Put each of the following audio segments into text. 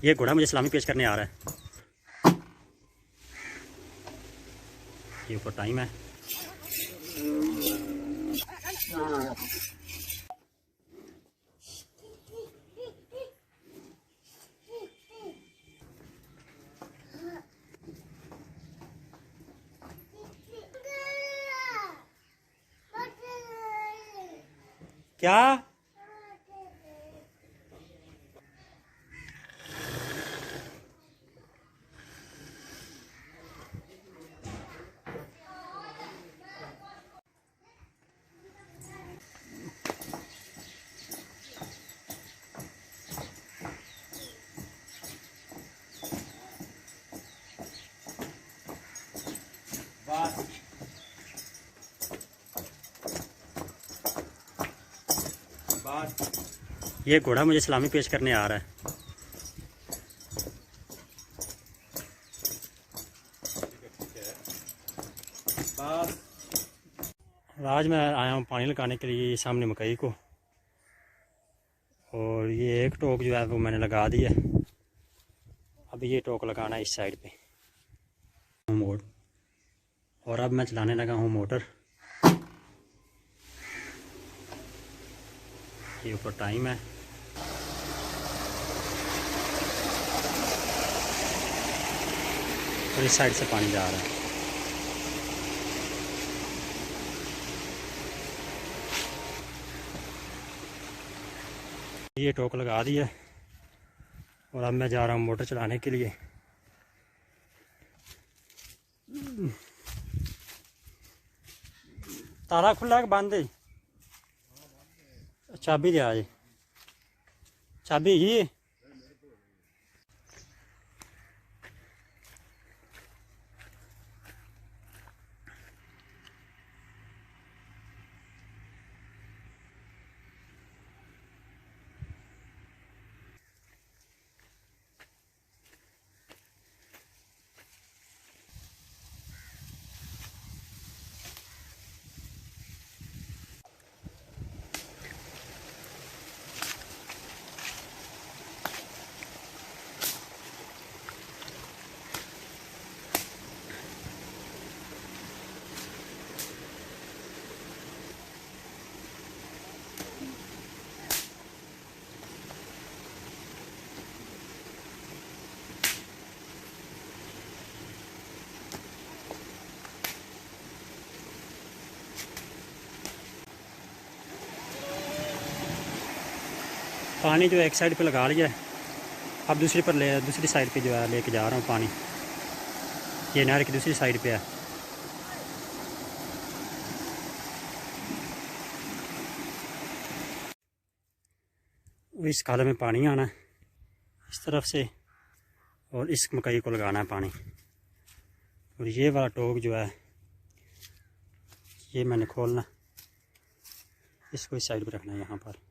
ये घोड़ा मुझे सलामी पेश करने आ रहा है। ये ऊपर टाइम है। क्या ये घोड़ा मुझे सलामी पेश करने आ रहा है। आज मैं आया हूँ पानी लगाने के लिए सामने मकई को, और ये एक टोक जो है वो मैंने लगा दी है। अभी ये टोक लगाना है इस साइड पे मोड़, और अब मैं चलाने लगा हूँ मोटर। ये ऊपर टाइम है। और इस साइड से पानी जा रहा है। ये टोक लगा दी है और अब मैं जा रहा हूँ मोटर चलाने के लिए। ताला खुला है बंद है? चाबी दे आज, चाबी ही पानी जो एक साइड पे लगा लिया है, अब दूसरी साइड पे जो है लेके जा रहा हूँ पानी। ये नहर की दूसरी साइड पे है। इस खाले में पानी आना है इस तरफ से, और इस मकई को लगाना है पानी। और ये वाला टोक जो है ये मैंने खोलना, इसको इस साइड पे रखना है यहाँ पर।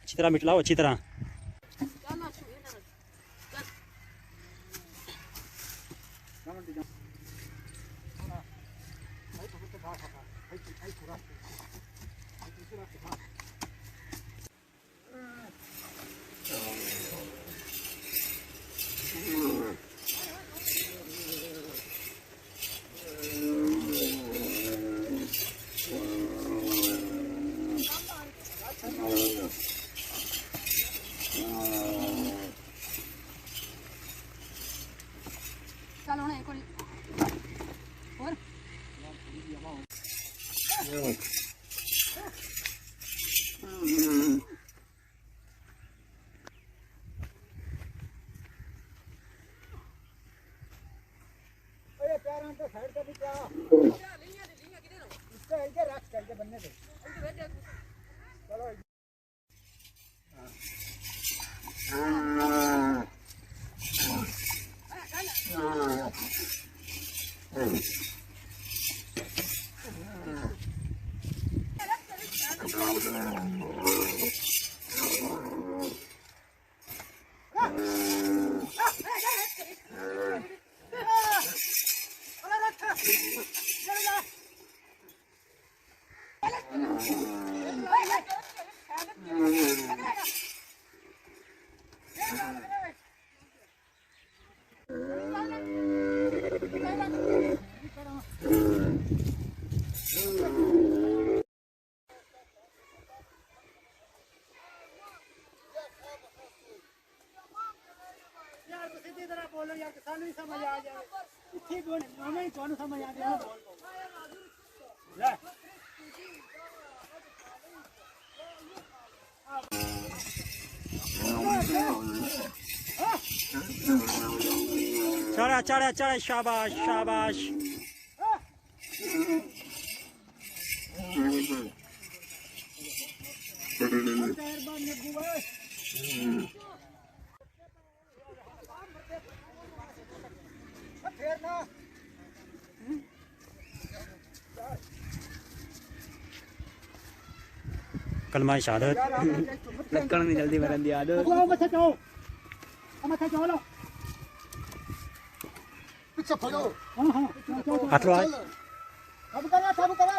अच्छी तरह मिटलाओ, अच्छी तरह। यार किसान नहीं समझ आ जाए ठीक बोल हमें कौन समझ आ जाए बोल ले चढ़ा चढ़ा चढ़ा शाबाश शाबाश कलमा शहादत लक्कड़ में जल्दी भरन दिया दो पीछे फलो हाथ लो आज अब करा